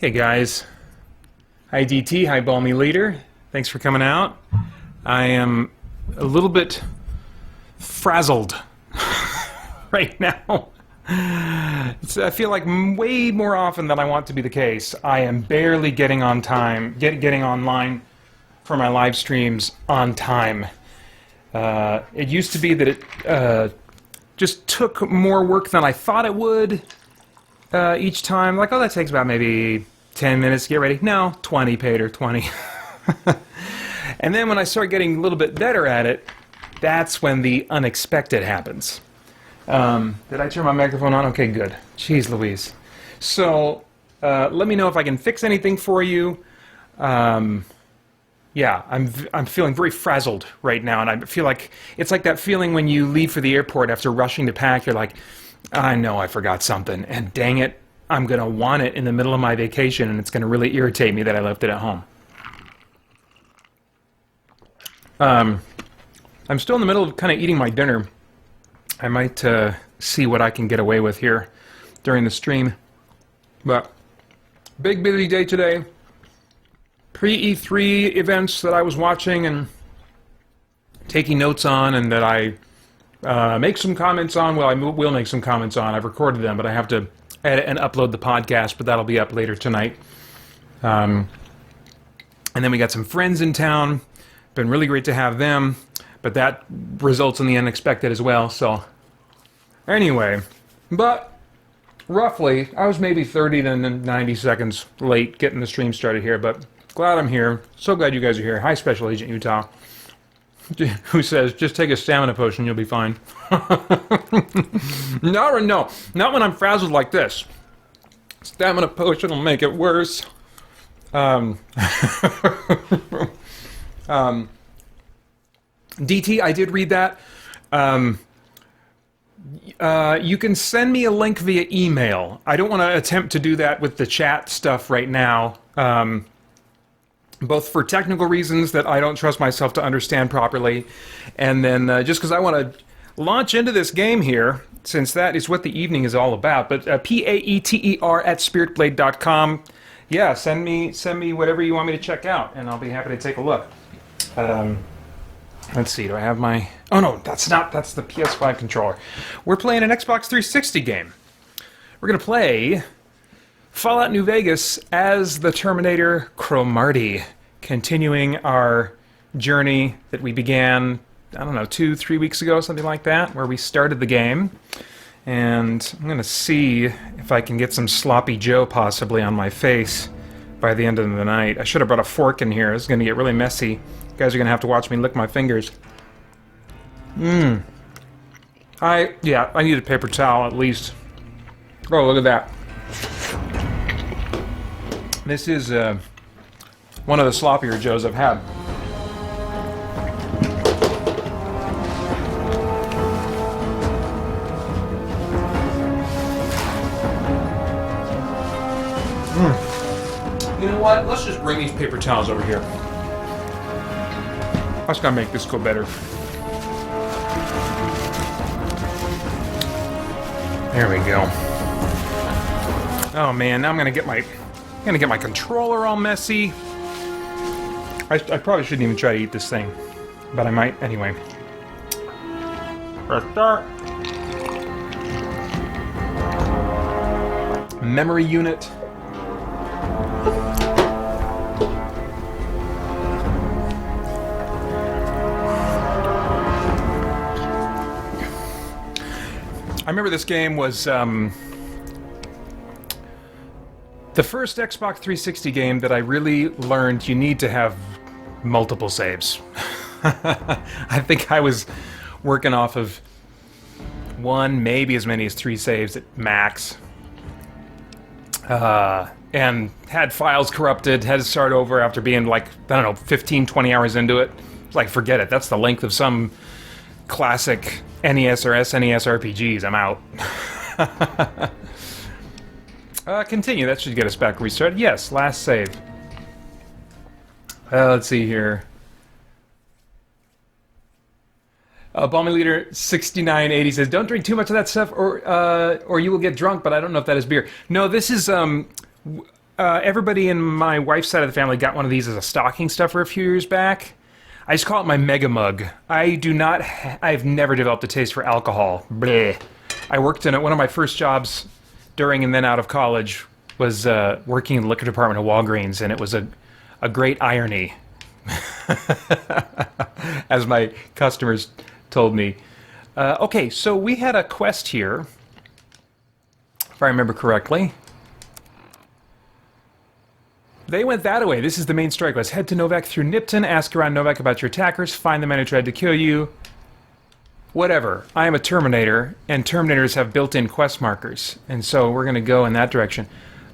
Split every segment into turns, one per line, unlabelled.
Hey guys, hi DT, hi Balmy Leader, thanks for coming out. I am a little bit frazzled right now. I feel like way more often than I want to be the case, I am barely getting on time, getting online for my live streams on time. It used to be that it just took more work than I thought it would each time. Like, oh, that takes about maybe 10 minutes to get ready. No, 20, Pater, 20. And then when I start getting a little bit better at it, that's when the unexpected happens. Did I turn my microphone on? Okay, good. Jeez Louise. So, let me know if I can fix anything for you. Yeah, I'm feeling very frazzled right now, and I feel like it's like that feeling when you leave for the airport after rushing to pack. You're like, I know I forgot something, and dang it, I'm going to want it in the middle of my vacation, and it's going to really irritate me that I left it at home. I'm still in the middle of kind of eating my dinner. I might see what I can get away with here during the stream. But big busy day today. Pre-E3 events that I was watching and taking notes on, and that I make some comments on. Well, I will make some comments on. I've recorded them, but I have to edit and upload the podcast, but that'll be up later tonight. And then we got some friends in town. Been really great to have them, but that results in the unexpected as well. So anyway, but roughly, I was maybe 30 to 90 seconds late getting the stream started here, but glad I'm here. So glad you guys are here. Hi, Special Agent Utah, who says, just take a stamina potion, you'll be fine. No, not when I'm frazzled like this. Stamina potion will make it worse. DT, I did read that. You can send me a link via email. I don't want to attempt to do that with the chat stuff right now. Both for technical reasons that I don't trust myself to understand properly, and then just because I want to launch into this game here, since that is what the evening is all about. But paeter@spiritblade.com. Yeah, send me whatever you want me to check out, and I'll be happy to take a look. Let's see, do I have my... Oh no, that's the PS5 controller. We're playing an Xbox 360 game. We're going to play Fallout New Vegas as the Terminator Cromartie, continuing our journey that we began, I don't know, 2-3 weeks ago, something like that, where we started the game. And I'm going to see if I can get some Sloppy Joe possibly on my face by the end of the night. I should have brought a fork in here. This is going to get really messy. You guys are going to have to watch me lick my fingers. I need a paper towel at least. Oh, look at that. This is one of the sloppier Joes I've had. You know what? Let's just bring these paper towels over here. I just gotta make this go better. There we go. Oh man, now I'm gonna get my controller all messy. I probably shouldn't even try to eat this thing, but I might anyway. Press start. Memory unit. I remember this game was the first Xbox 360 game that I really learned you need to have multiple saves. I think I was working off of one, maybe as many as 3 saves at max. And had files corrupted, had to start over after being like, I don't know, 15, 20 hours into it. It's like, forget it, that's the length of some classic NES or SNES RPGs, I'm out. Continue, that should get us back restarted. Yes, last save. Let's see here. Balmy Leader 6980 says, don't drink too much of that stuff or you will get drunk, but I don't know if that is beer. No, this is everybody in my wife's side of the family got one of these as a stocking stuffer a few years back. I just call it my mega mug. I've never developed a taste for alcohol. Bleh. I worked in one of my first jobs during and then out of college was working in the liquor department of Walgreens, and it was a great irony, as my customers told me. Okay, so we had a quest here, if I remember correctly. They went that way. This is the main story quest. Head to Novak through Nipton, ask around Novak about your attackers, find the man who tried to kill you. Whatever. I am a Terminator, and Terminators have built-in quest markers, and so we're going to go in that direction.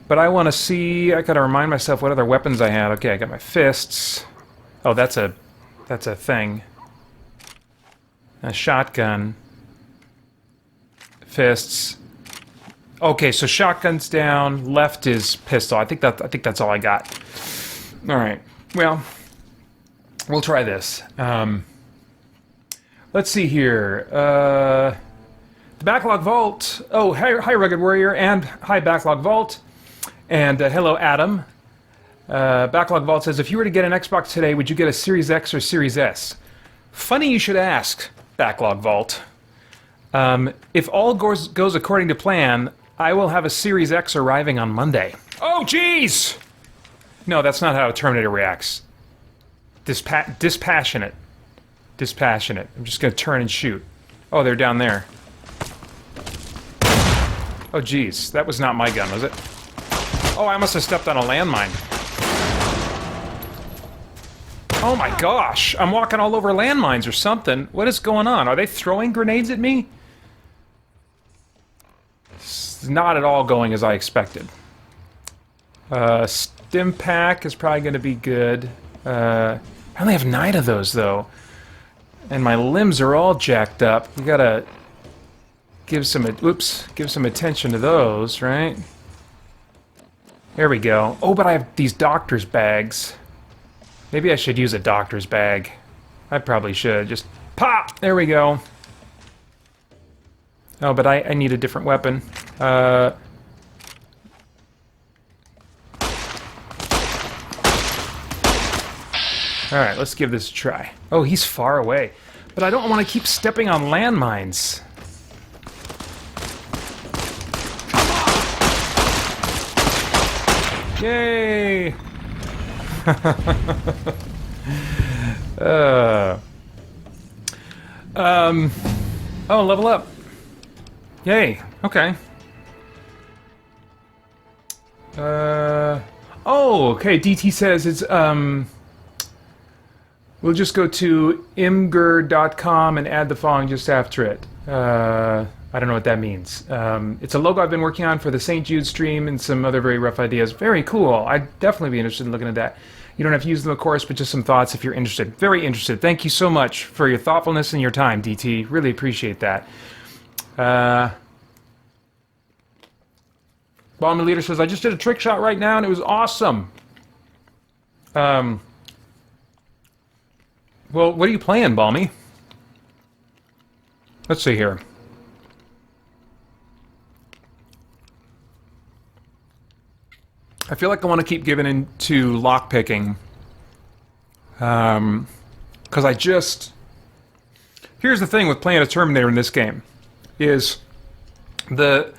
But I want to see... I got to remind myself what other weapons I had. Okay, I got my fists. Oh, that's a thing. A shotgun. Fists. Okay, so shotgun's down. Left is pistol. I think that's all I got. All right. Well, we'll try this. Let's see here. The Backlog Vault. Oh, hi, Rugged Warrior, and hi, Backlog Vault. And hello, Adam. Backlog Vault says, if you were to get an Xbox today, would you get a Series X or Series S? Funny you should ask, Backlog Vault. If all goes according to plan, I will have a Series X arriving on Monday. Oh, jeez! No, that's not how a Terminator reacts. Dispassionate. Dispassionate. I'm just going to turn and shoot. Oh, they're down there. Oh, jeez. That was not my gun, was it? Oh, I must have stepped on a landmine. Oh my gosh! I'm walking all over landmines or something. What is going on? Are they throwing grenades at me? It's not at all going as I expected. Stim pack is probably going to be good. I only have 9 of those, though. And my limbs are all jacked up. We gotta give some attention to those, right? There we go. Oh, but I have these doctor's bags. Maybe I should use a doctor's bag. I probably should. Just pop! There we go. Oh, but I need a different weapon. Alright, let's give this a try. Oh, he's far away. But I don't want to keep stepping on landmines. Yay! Oh, level up. Yay. Okay. Oh, okay. DT says it's, we'll just go to imgur.com and add the following just after it. I don't know what that means. It's a logo I've been working on for the St. Jude stream and some other very rough ideas. Very cool. I'd definitely be interested in looking at that. You don't have to use them, of course, but just some thoughts if you're interested. Very interested. Thank you so much for your thoughtfulness and your time, DT. Really appreciate that. Balmy Leader says, I just did a trick shot right now and it was awesome. Well, what are you playing, Balmy? Let's see here. I feel like I want to keep giving into lockpicking. Because I just... Here's the thing with playing a Terminator in this game. Is the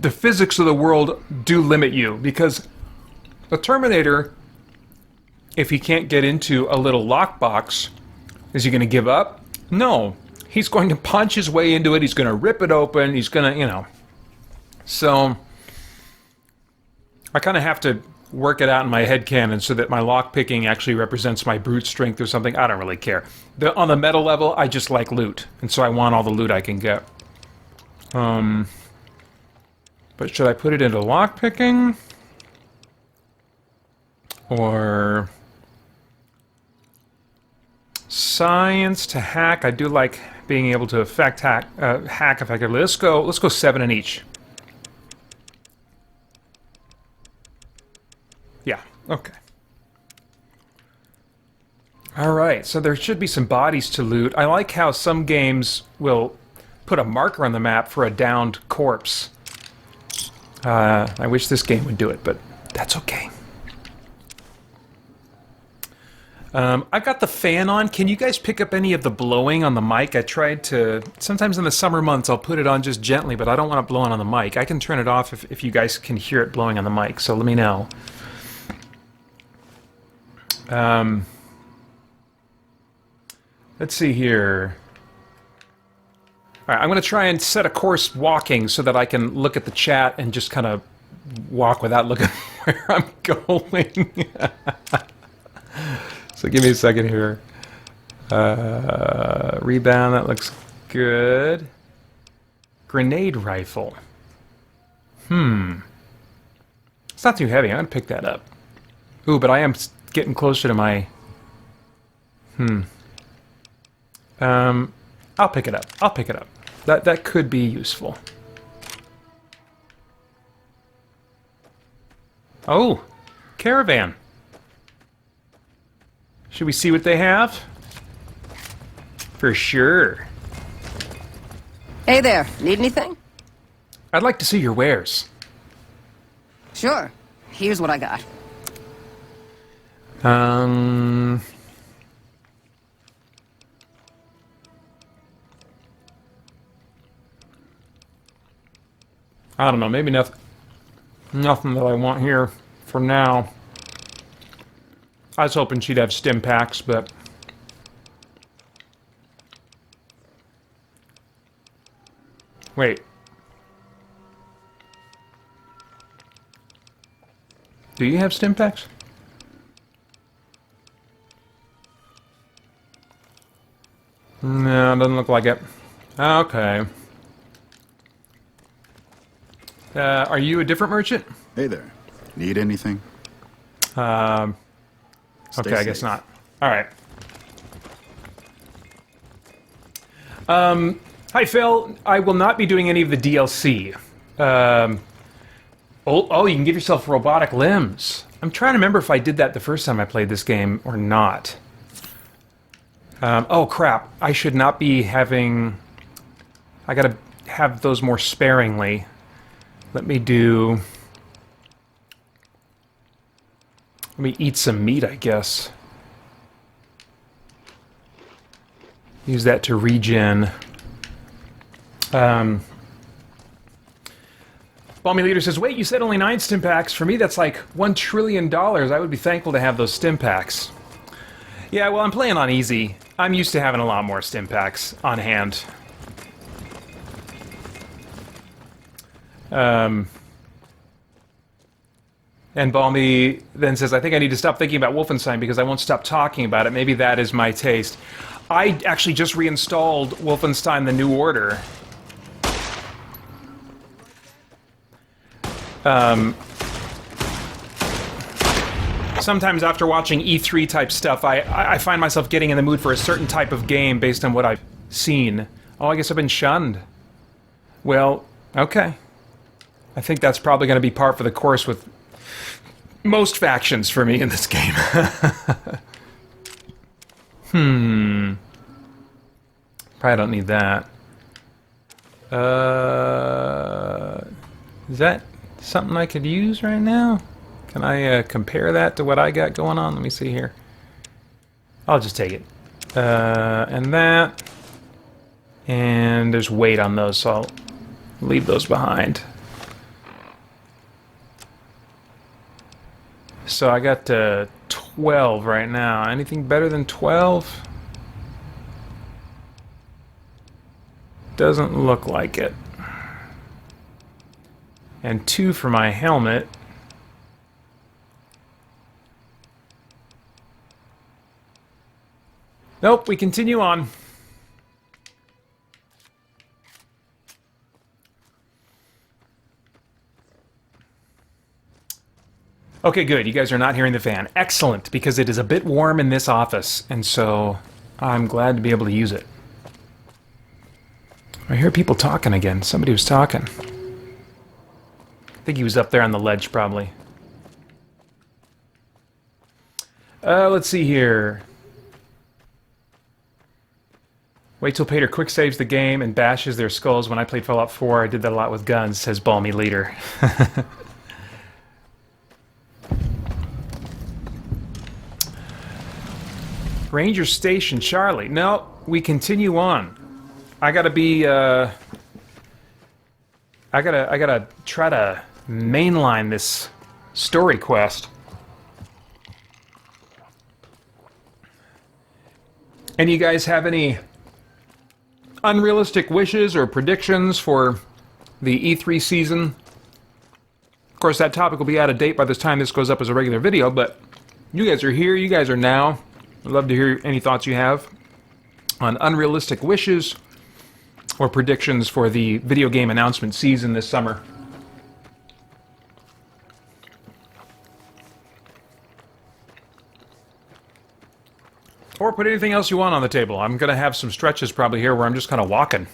physics of the world do limit you. Because a Terminator, if he can't get into a little lockbox, is he going to give up? No. He's going to punch his way into it. He's going to rip it open. He's going to, you know... So... I kind of have to work it out in my headcanon so that my lockpicking actually represents my brute strength or something. I don't really care. On the meta level, I just like loot, and so I want all the loot I can get. But should I put it into lockpicking? Or... science to hack? I do like being able to hack effectively. Let's go 7 in each. Yeah, okay. Alright, so there should be some bodies to loot. I like how some games will put a marker on the map for a downed corpse. I wish this game would do it, but That's okay. I've got the fan on. Can you guys pick up any of the blowing on the mic? I tried to... Sometimes in the summer months I'll put it on just gently, but I don't want it blowing on the mic. I can turn it off if you guys can hear it blowing on the mic, so let me know. Let's see here. All right, I'm going to try and set a course walking so that I can look at the chat and just kind of walk without looking where I'm going. So give me a second here. Rebound, that looks good. Grenade rifle. It's not too heavy. I'm going to pick that up. Ooh, but I am getting closer to my... I'll pick it up. I'll pick it up. That could be useful. Oh, caravan. Should we see what they have? For sure.
Hey there, need anything?
I'd like to see your wares.
Sure. Here's what I got.
I don't know, maybe nothing that I want here for now. I was hoping she'd have stim packs, but... Wait. Do you have stim packs? No, it doesn't look like it. Okay. Are you a different merchant?
Hey there. Need anything?
Okay, I guess not. Alright. Hi, Phil. I will not be doing any of the DLC. Oh, you can give yourself robotic limbs. I'm trying to remember if I did that the first time I played this game or not. Oh, crap. I should not be having... I gotta have those more sparingly. Let me eat some meat, I guess. Use that to regen. Balmy Leader says, wait, you said only 9 stim packs. For me, that's like $1 trillion. I would be thankful to have those stim packs. Yeah, well, I'm playing on easy. I'm used to having a lot more stim packs on hand. And Balmy then says, I think I need to stop thinking about Wolfenstein because I won't stop talking about it. Maybe that is my taste. I actually just reinstalled Wolfenstein: The New Order. Sometimes after watching E3 type stuff, I find myself getting in the mood for a certain type of game based on what I've seen. Oh, I guess I've been shunned. Well, okay. I think that's probably going to be par for the course with most factions for me in this game. Probably don't need that. Is that something I could use right now? Can I compare that to what I got going on? Let me see here. I'll just take it. And that. And there's weight on those, so I'll leave those behind. So I got 12 right now. Anything better than 12? Doesn't look like it. And 2 for my helmet. Nope, we continue on. Okay, good. You guys are not hearing the fan. Excellent, because it is a bit warm in this office, and so I'm glad to be able to use it. I hear people talking again. Somebody was talking. I think he was up there on the ledge, probably. Let's see here. Wait till Pater quick saves the game and bashes their skulls. When I played Fallout 4, I did that a lot with guns, says Balmy Leader. Ranger Station, Charlie. No, we continue on. I gotta be, I gotta try to mainline this story quest. And you guys have any unrealistic wishes or predictions for the E3 season? Of course, that topic will be out of date by the time this goes up as a regular video, but you guys are here, you guys are now. I'd love to hear any thoughts you have on unrealistic wishes or predictions for the video game announcement season this summer. Or put anything else you want on the table. I'm going to have some stretches probably here where I'm just kind of walking.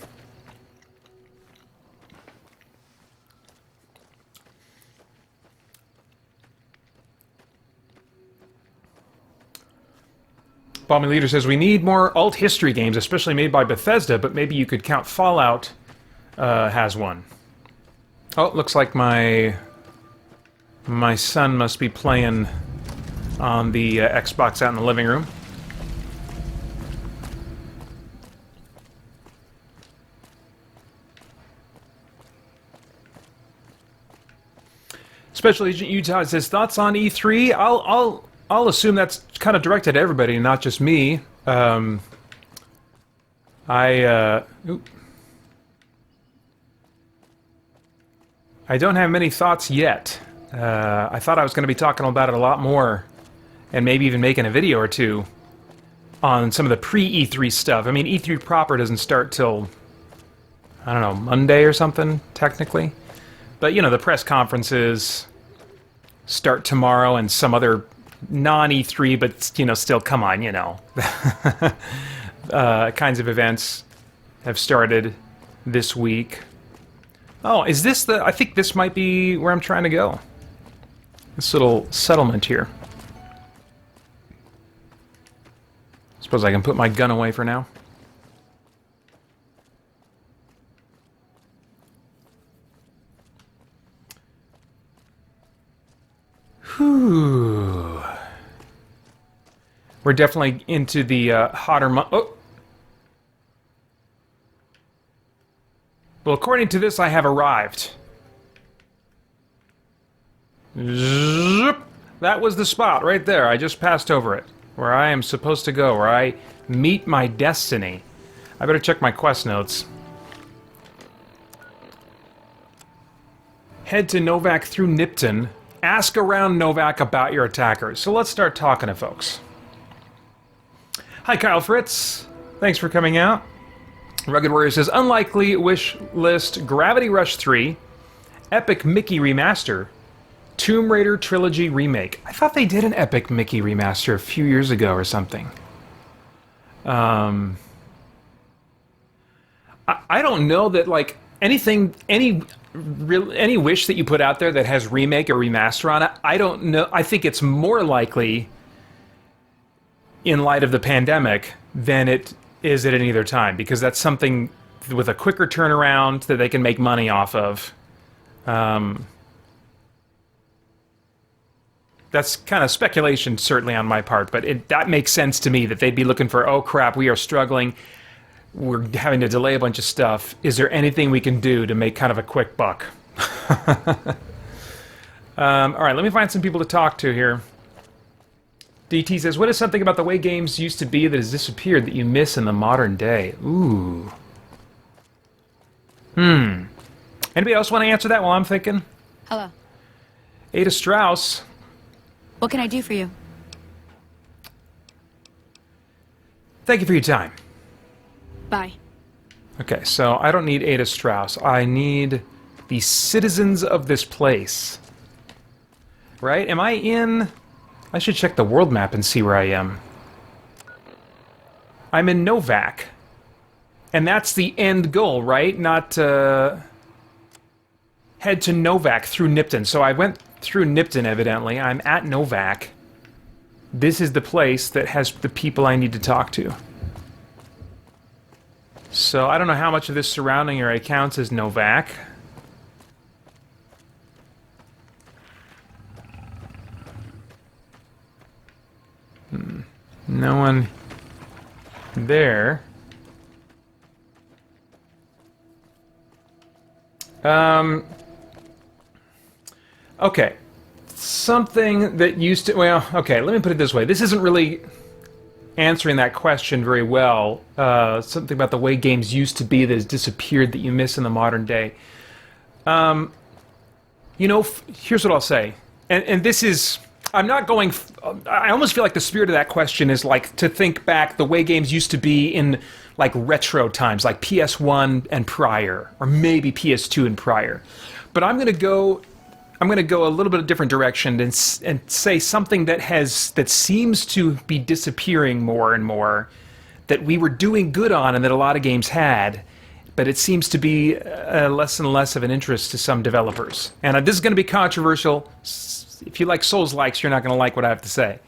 Balmy Leader says, we need more alt history games, especially made by Bethesda, but maybe you could count Fallout has one. Oh, looks like my son must be playing on the Xbox out in the living room. Special Agent Utah says, thoughts on E3? I'll assume that's kind of directed at everybody, not just me. I don't have many thoughts yet. I thought I was going to be talking about it a lot more, and maybe even making a video or two on some of the pre-E3 stuff. I mean, E3 proper doesn't start till, I don't know, Monday or something, technically. But, you know, the press conferences start tomorrow, and some other non-E3, but, you know, still, come on, you know. Kinds of events have started this week. Oh, is this the... I think this might be where I'm trying to go. This little settlement here. Suppose I can put my gun away for now. Whew. We're definitely into the hotter month. Oh! Well, according to this, I have arrived. Zip. That was the spot right there. I just passed over it. Where I am supposed to go. Where I meet my destiny. I better check my quest notes. Head to Novak through Nipton. Ask around Novak about your attackers. So let's start talking to folks. Hi, Kyle Fritz. Thanks for coming out. Rugged Warrior says, unlikely wish list, Gravity Rush 3, Epic Mickey Remaster, Tomb Raider Trilogy Remake. I thought they did an Epic Mickey Remaster a few years ago or something. I don't know that, like, anything, any wish that you put out there that has remake or remaster on it, I don't know. I think it's more likely in light of the pandemic than it is at any other time, because that's something with a quicker turnaround that they can make money off of. That's kind of speculation, certainly on my part, but that makes sense to me that they'd be looking for, oh crap, we are struggling. We're having to delay a bunch of stuff. Is there anything we can do to make kind of a quick buck? All right, let me find some people to talk to here. DT says, what is something about the way games used to be that has disappeared that you miss in the modern day? Ooh. Anybody else want to answer that while I'm thinking?
Hello.
Ada Strauss.
What can I do for you?
Thank you for your time.
Bye.
Okay, so I don't need Ada Strauss. I need the citizens of this place. Right? Am I in... I should check the world map and see where I am. I'm in Novak. And that's the end goal, right? Not head to Novak through Nipton. So I went through Nipton, evidently. I'm at Novak. This is the place that has the people I need to talk to. So I don't know how much of this surrounding area counts as Novak. No one there. Okay. Something that used to... Well, okay, let me put it this way. This isn't really answering that question very well. Something about the way games used to be that has disappeared that you miss in the modern day. You know, here's what I'll say. And this is... I'm not going... I almost feel like the spirit of that question is like to think back the way games used to be in like retro times, like PS1 and prior, or maybe PS2 and prior. But I'm going to go a little bit of different direction and say something that seems to be disappearing more and more, that we were doing good on and that a lot of games had, but it seems to be less and less of an interest to some developers. And this is going to be controversial. If you like Souls-likes, you're not going to like what I have to say.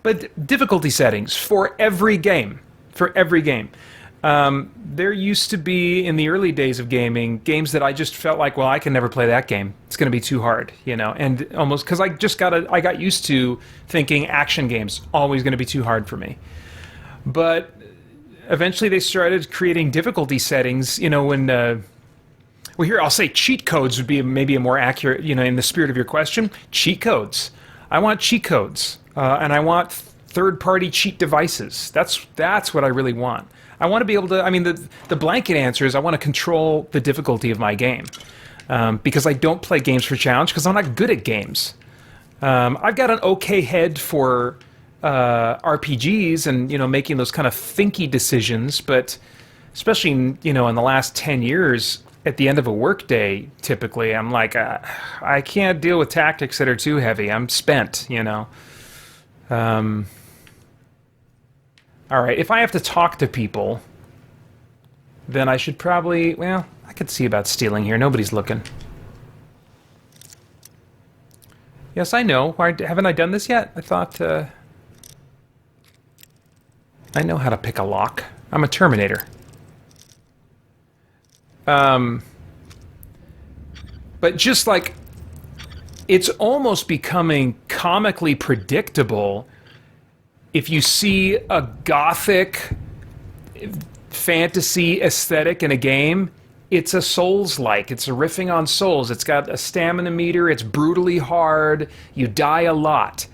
But difficulty settings for every game. There used to be, in the early days of gaming, games that I just felt like, well, I can never play that game. It's going to be too hard, you know. And almost because I got used to thinking action games always going to be too hard for me. But eventually they started creating difficulty settings, you know, when... well, here, I'll say cheat codes would be maybe a more accurate, you know, in the spirit of your question. Cheat codes. I want cheat codes. And I want third-party cheat devices. That's what I really want. I want to be able to... I mean, the blanket answer is I want to control the difficulty of my game. Because I don't play games for challenge, because I'm not good at games. I've got an okay head for RPGs and, you know, making those kind of thinky decisions, but especially, you know, in the last 10 years... At the end of a workday, typically, I'm like, I can't deal with tactics that are too heavy. I'm spent, you know. All right, if I have to talk to people, then I should probably... Well, I could see about stealing here. Nobody's looking. Yes, I know. Why haven't I done this yet? I thought... I know how to pick a lock. I'm a Terminator. But just like, it's almost becoming comically predictable if you see a gothic fantasy aesthetic in a game. It's a Souls-like. It's a riffing on Souls. It's got a stamina meter. It's brutally hard. You die a lot.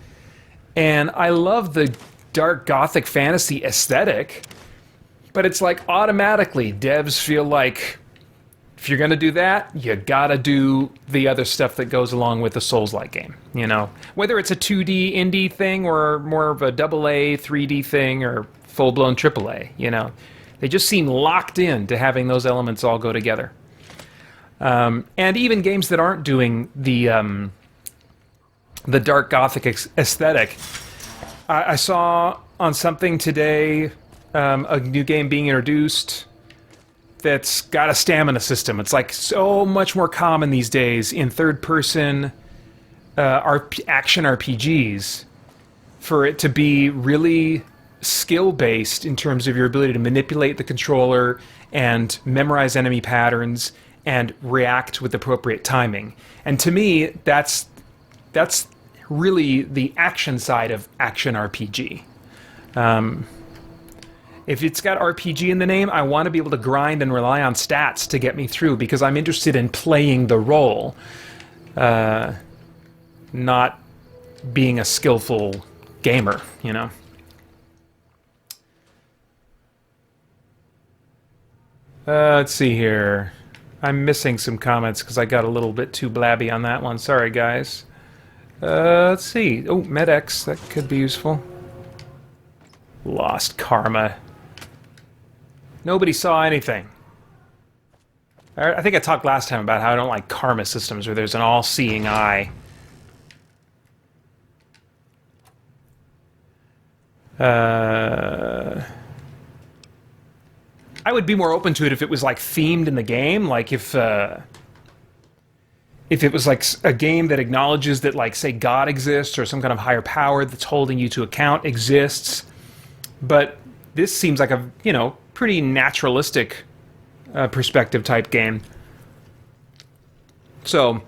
And I love the dark gothic fantasy aesthetic, but it's like automatically devs feel like, if you're going to do that, you got to do the other stuff that goes along with a Souls-like game, you know? Whether it's a 2D indie thing or more of a AA, 3D thing or full-blown AAA, you know? They just seem locked in to having those elements all go together. And even games that aren't doing the dark gothic aesthetic. I saw on something today a new game being introduced that's got a stamina system. It's like so much more common these days in third-person action RPGs for it to be really skill-based in terms of your ability to manipulate the controller and memorize enemy patterns and react with appropriate timing. And to me, that's really the action side of action RPG. If it's got RPG in the name, I want to be able to grind and rely on stats to get me through because I'm interested in playing the role, not being a skillful gamer, you know? Let's see here. I'm missing some comments because I got a little bit too blabby on that one. Sorry, guys. Let's see. Oh, MedX. That could be useful. Lost Karma. Nobody saw anything. I think I talked last time about how I don't like karma systems where there's an all-seeing eye. I would be more open to it if it was like themed in the game, like if it was like a game that acknowledges that, like, say God exists or some kind of higher power that's holding you to account exists. But this seems like a, you know, pretty naturalistic perspective type game. So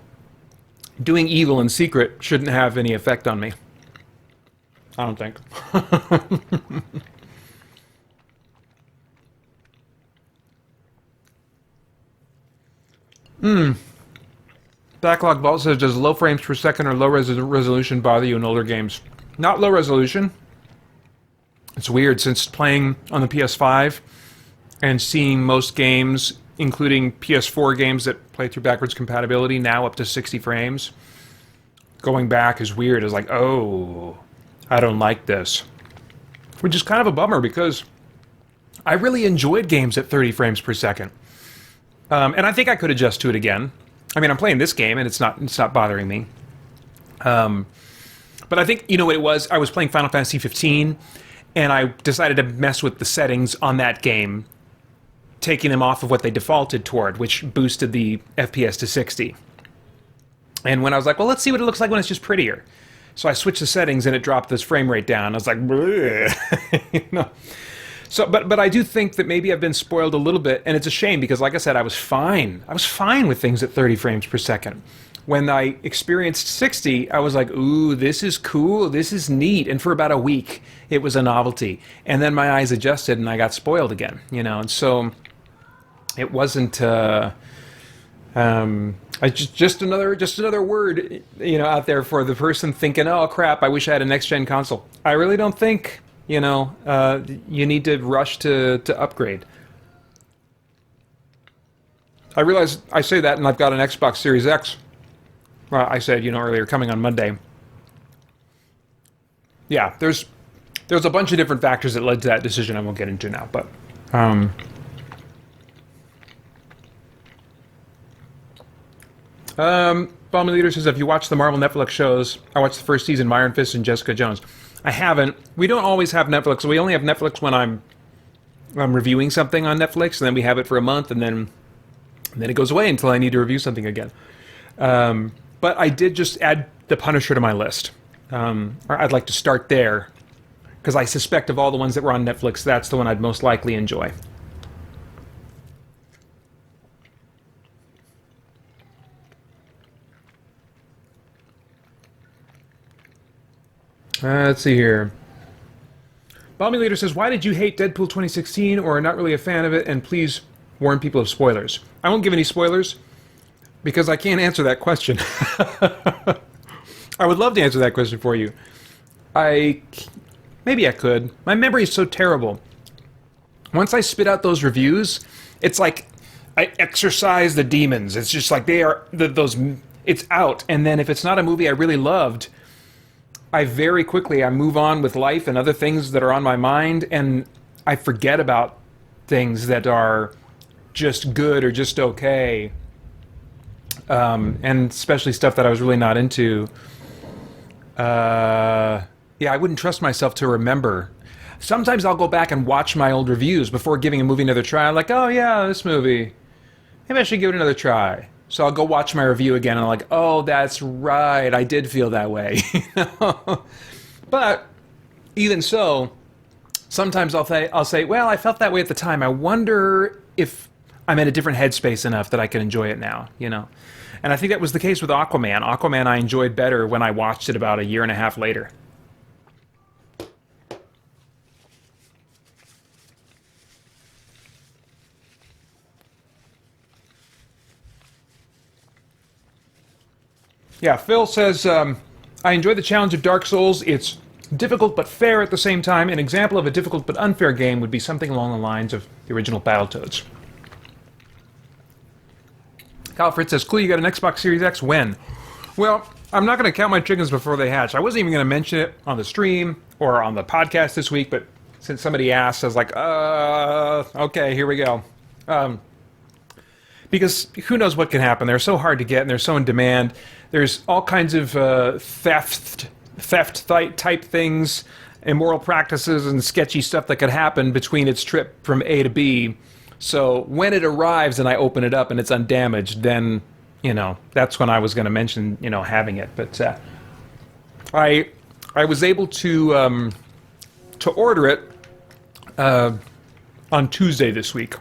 doing evil in secret shouldn't have any effect on me. I don't think. Backlog Vault says, does low frames per second or low resolution bother you in older games? Not low resolution. It's weird, since playing on the PS5 and seeing most games, including PS4 games that play through backwards compatibility, now up to 60 frames. Going back is weird. It's like, oh, I don't like this. Which is kind of a bummer, because I really enjoyed games at 30 frames per second. And I think I could adjust to it again. I mean, I'm playing this game, and it's not bothering me. But I think, you know what it was? I was playing Final Fantasy 15, and I decided to mess with the settings on that game, taking them off of what they defaulted toward, which boosted the FPS to 60. And when I was like, well, let's see what it looks like when it's just prettier. So I switched the settings, and it dropped this frame rate down. I was like, you know. So, but I do think that maybe I've been spoiled a little bit, and it's a shame because, like I said, I was fine. I was fine with things at 30 frames per second. When I experienced 60, I was like, ooh, this is cool, this is neat. And for about a week, it was a novelty. And then my eyes adjusted, and I got spoiled again, you know. And so it wasn't just another word, you know, out there for the person thinking, oh crap, I wish I had a next-gen console. I really don't think, you know, you need to rush to upgrade. I realize I say that, and I've got an Xbox Series X. Well, I said, you know, earlier, coming on Monday. Yeah, there's a bunch of different factors that led to that decision I won't get into now, but Bomber Leader says, if you watch the Marvel Netflix shows, I watched the first season, Iron Fist and Jessica Jones. I haven't. We don't always have Netflix. We only have Netflix when I'm reviewing something on Netflix, and then we have it for a month, and then it goes away until I need to review something again. But I did just add The Punisher to my list. Or I'd like to start there, because I suspect of all the ones that were on Netflix, that's the one I'd most likely enjoy. Let's see here. Bomby Leader says, why did you hate Deadpool 2016 or are not really a fan of it? And please warn people of spoilers. I won't give any spoilers because I can't answer that question. I would love to answer that question for you. Maybe I could. My memory is so terrible. Once I spit out those reviews, it's like I exorcise the demons. It's just like they are, it's out. And then if it's not a movie I really loved, I move on with life and other things that are on my mind, and I forget about things that are just good or just okay. And especially stuff that I was really not into. Yeah, I wouldn't trust myself to remember. Sometimes I'll go back and watch my old reviews before giving a movie another try. I'm like, oh yeah, this movie, maybe I should give it another try. So I'll go watch my review again, and I'm like, oh, that's right, I did feel that way. But even so, sometimes I'll say, well, I felt that way at the time. I wonder if I'm in a different headspace enough that I can enjoy it now, you know? And I think that was the case with Aquaman. Aquaman I enjoyed better when I watched it about a year and a half later. Yeah, Phil says, I enjoy the challenge of Dark Souls. It's difficult but fair at the same time. An example of a difficult but unfair game would be something along the lines of the original Battletoads. Kyle Fritz says, cool, you got an Xbox Series X? When? Well, I'm not going to count my chickens before they hatch. I wasn't even going to mention it on the stream or on the podcast this week, but since somebody asked, I was like, okay, here we go. Because who knows what can happen. They're so hard to get, and they're so in demand. There's all kinds of theft type things, immoral practices, and sketchy stuff that could happen between its trip from A to B. So when it arrives and I open it up and it's undamaged, then, you know, that's when I was going to mention, you know, having it. But I was able to order it on Tuesday this week.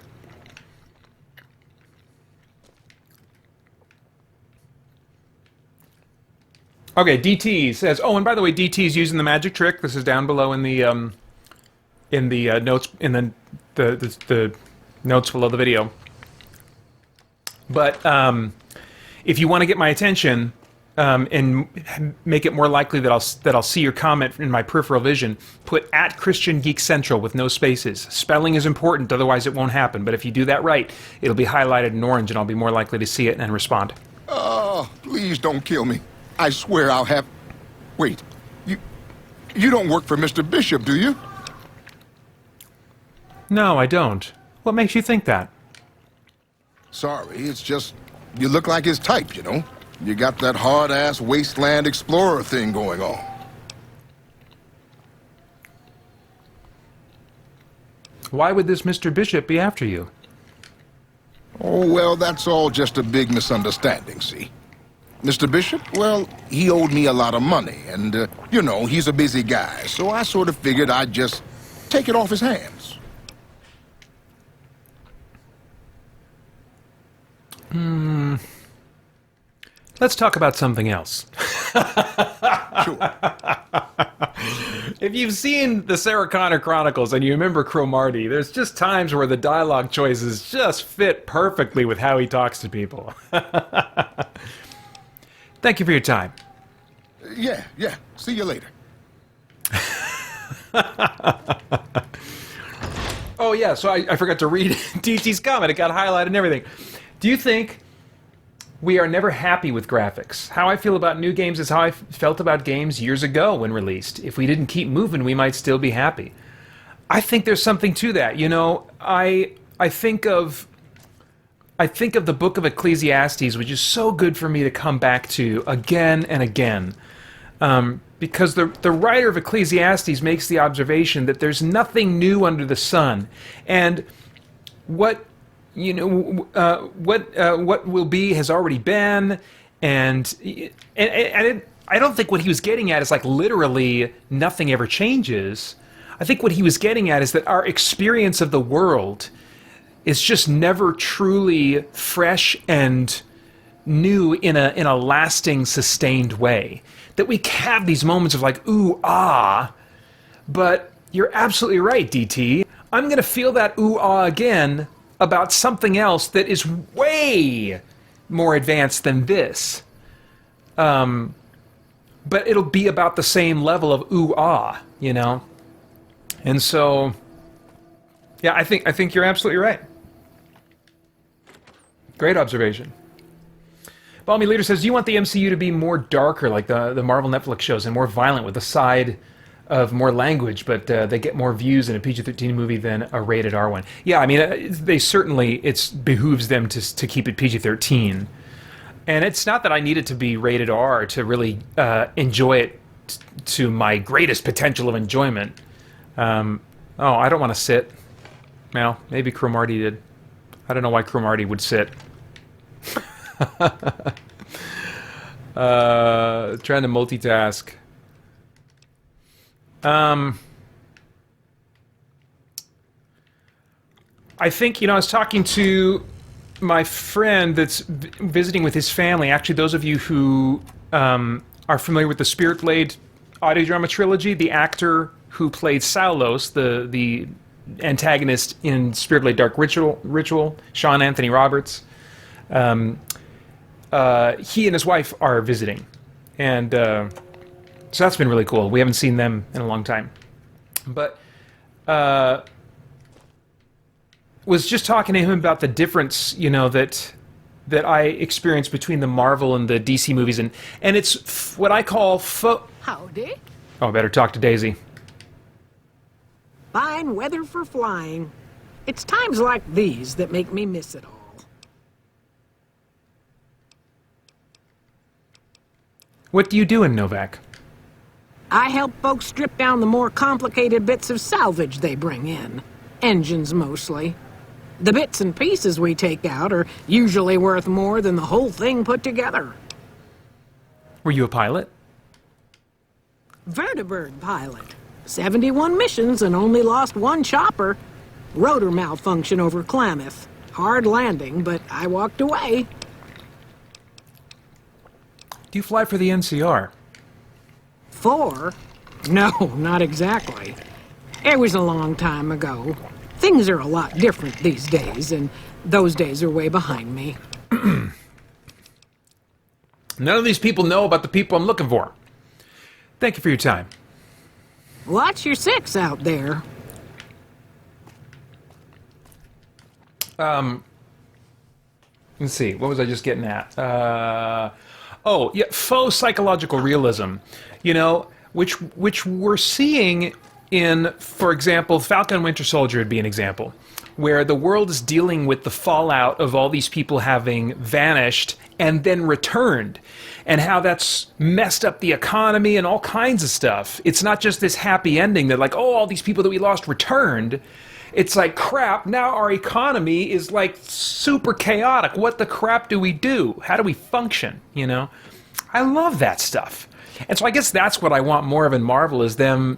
Okay, DT says, oh, and by the way, DT is using the magic trick. This is down below in the notes, in the notes below the video. But if you want to get my attention and make it more likely that I'll see your comment in my peripheral vision, put at christiangeekcentral with no spaces. Spelling is important, otherwise it won't happen. But if you do that right, it'll be highlighted in orange, and I'll be more likely to see it and respond.
Oh, please don't kill me. I swear I'll have... Wait, you don't work for Mr. Bishop, do you?
No, I don't. What makes you think that?
Sorry, it's just... You look like his type, you know? You got that hard-ass wasteland explorer thing going on.
Why would this Mr. Bishop be after you?
Oh, well, that's all just a big misunderstanding, see? Mr. Bishop, well, he owed me a lot of money, and, you know, he's a busy guy, so I sort of figured I'd just take it off his hands.
Let's talk about something else.
Sure.
If you've seen the Sarah Connor Chronicles and you remember Cromartie, there's just times where the dialogue choices just fit perfectly with how he talks to people. Thank you for your time.
Yeah. See you later.
Oh yeah, so I forgot to read DT's comment. It got highlighted and everything. Do you think we are never happy with graphics? How I feel about new games is how I felt about games years ago when released. If we didn't keep moving, we might still be happy. I think there's something to that. You know, I think of the book of Ecclesiastes, which is so good for me to come back to again and again. Because the writer of Ecclesiastes makes the observation that there's nothing new under the sun. And what will be has already been, and I don't think what he was getting at is like literally nothing ever changes. I think what he was getting at is that our experience of the world is just never truly fresh and new in a lasting, sustained way. That we have these moments of like, ooh, ah, but you're absolutely right, DT. I'm going to feel that ooh, ah again about something else that is way more advanced than this. But it'll be about the same level of ooh, ah, you know? And so, yeah, I think you're absolutely right. Great observation. Balmy Leader says, do you want the MCU to be more darker like the Marvel Netflix shows and more violent with a side of more language, but they get more views in a PG-13 movie than a rated R one? Yeah, I mean, they certainly, it behooves them to keep it PG-13. And it's not that I need it to be rated R to really enjoy it to my greatest potential of enjoyment. Oh, I don't want to sit. Well, maybe Cromartie did. I don't know why Cromartie would sit. Trying to multitask. I think, I was talking to my friend that's visiting with his family. Actually, those of you who are familiar with the Spirit Blade audio drama trilogy, the actor who played Saulos, the antagonist in Spirit Blade Dark Ritual, Sean Anthony Roberts, he and his wife are visiting. And so that's been really cool. We haven't seen them in a long time. But was just talking to him about the difference, that I experience between the Marvel and the DC movies, and it's what I call
Howdy.
Oh, I better talk to Daisy.
Fine weather for flying. It's times like these that make me miss it all.
What do you do in Novak?
I help folks strip down the more complicated bits of salvage they bring in. Engines, mostly. The bits and pieces we take out are usually worth more than the whole thing put together.
Were you a pilot?
Vertibird pilot. 71 missions and only lost one chopper. Rotor malfunction over Klamath. Hard landing, but I walked away.
Do you fly for the NCR?
4? No, not exactly. It was a long time ago. Things are a lot different these days, and those days are way behind me.
None of these people know about the people I'm looking for. Thank you for your time.
Watch your six out there.
Let's see, what was I just getting at? Oh, yeah, faux psychological realism, you know, which we're seeing in, for example, Falcon and Winter Soldier would be an example, where the world is dealing with the fallout of all these people having vanished and then returned, and how that's messed up the economy and all kinds of stuff. It's not just this happy ending that, like, oh, all these people that we lost returned. It's like, crap, now our economy is, like, super chaotic. What the crap do we do? How do we function, you know? I love that stuff. And so I guess that's what I want more of in Marvel, is them,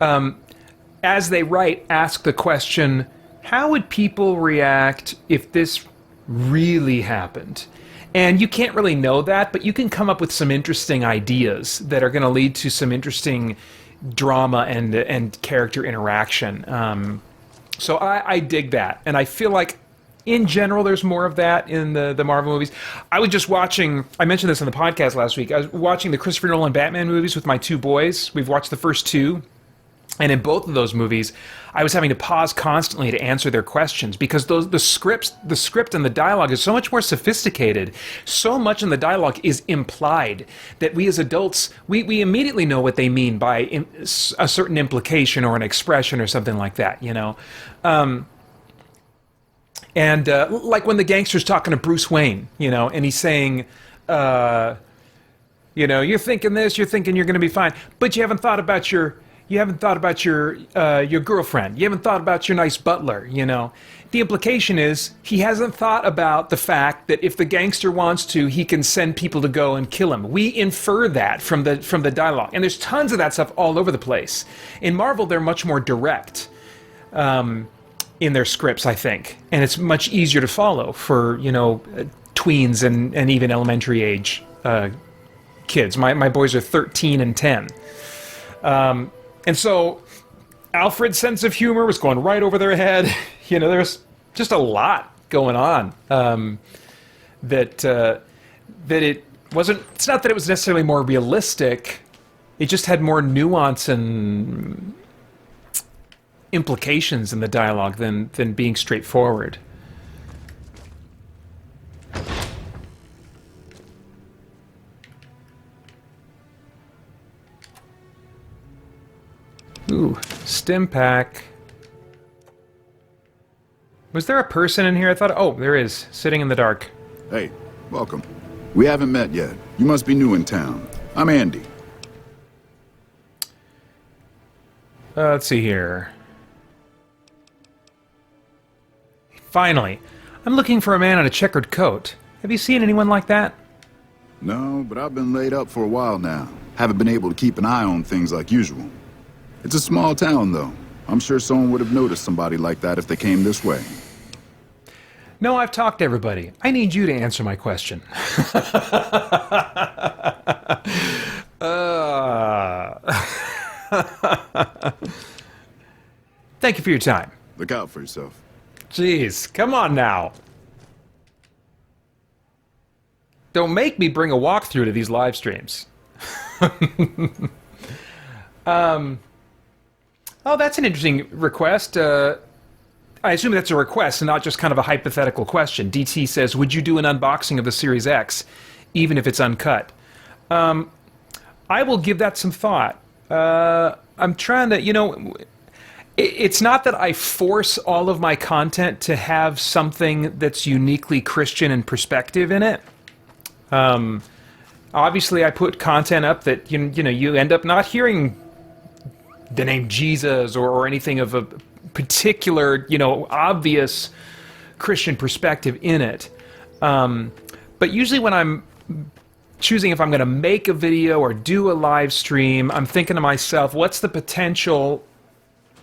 as they write, ask the question, how would people react if this really happened? And you can't really know that, but you can come up with some interesting ideas that are going to lead to some interesting drama and character interaction. So I dig that, and I feel like in general there's more of that in the Marvel movies. I was just watching, I mentioned this on the podcast last week, I was watching the Christopher Nolan Batman movies with my two boys. We've watched the first two, and in both of those movies I was having to pause constantly to answer their questions, because the script and the dialogue is so much more sophisticated. So much in the dialogue is implied that we as adults, we immediately know what they mean by a certain implication or an expression or something like that, you know. Like when the gangster's talking to Bruce Wayne, you know, and he's saying, you know, you're thinking this, you're thinking you're going to be fine, but you haven't thought about your girlfriend. You haven't thought about your nice butler, you know. The implication is he hasn't thought about the fact that if the gangster wants to, he can send people to go and kill him. We infer that from the dialogue. And there's tons of that stuff all over the place. In Marvel, they're much more direct in their scripts, I think. And it's much easier to follow for, you know, tweens and even elementary age kids. My boys are 13 and 10. And so Alfred's sense of humor was going right over their head. You know, there's just a lot going on that it wasn't. It's not that it was necessarily more realistic. It just had more nuance and implications in the dialogue than being straightforward. Ooh, stim pack. Was there a person in here? I thought, oh, there is, sitting in the dark.
Hey, welcome. We haven't met yet. You must be new in town. I'm Andy.
Let's see here. Finally, I'm looking for a man in a checkered coat. Have you seen anyone like that?
No, but I've been laid up for a while now. Haven't been able to keep an eye on things like usual. It's a small town, though. I'm sure someone would have noticed somebody like that if they came this way.
No, I've talked to everybody. I need you to answer my question. Thank you for your time.
Look out for yourself.
Jeez, come on now. Don't make me bring a walkthrough to these live streams. Oh, that's an interesting request. I assume that's a request and not just kind of a hypothetical question. DT says, would you do an unboxing of the Series X, even if it's uncut? I will give that some thought. I'm trying to, you know, it's not that I force all of my content to have something that's uniquely Christian in perspective in it. Obviously, I put content up that, you know, you end up not hearing the name Jesus or anything of a particular, you know, obvious Christian perspective in it. But usually when I'm choosing if I'm going to make a video or do a live stream, I'm thinking to myself, what's the potential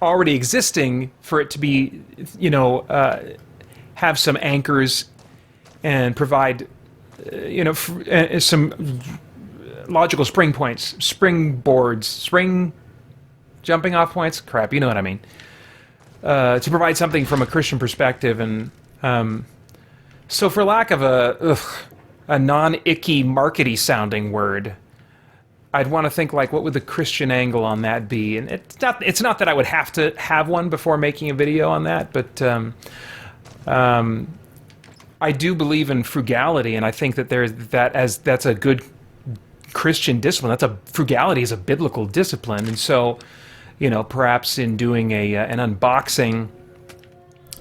already existing for it to be, you know, have some anchors and provide, you know, some logical spring points, springboards, jumping off points? Crap, you know what I mean. To provide something from a Christian perspective and So for lack of a non-icky, markety sounding word, I'd want to think like, what would the Christian angle on that be? And it's not that I would have to have one before making a video on that, but I do believe in frugality, and I think that that's a good Christian discipline. Frugality is a biblical discipline, and so, you know, perhaps in doing an unboxing,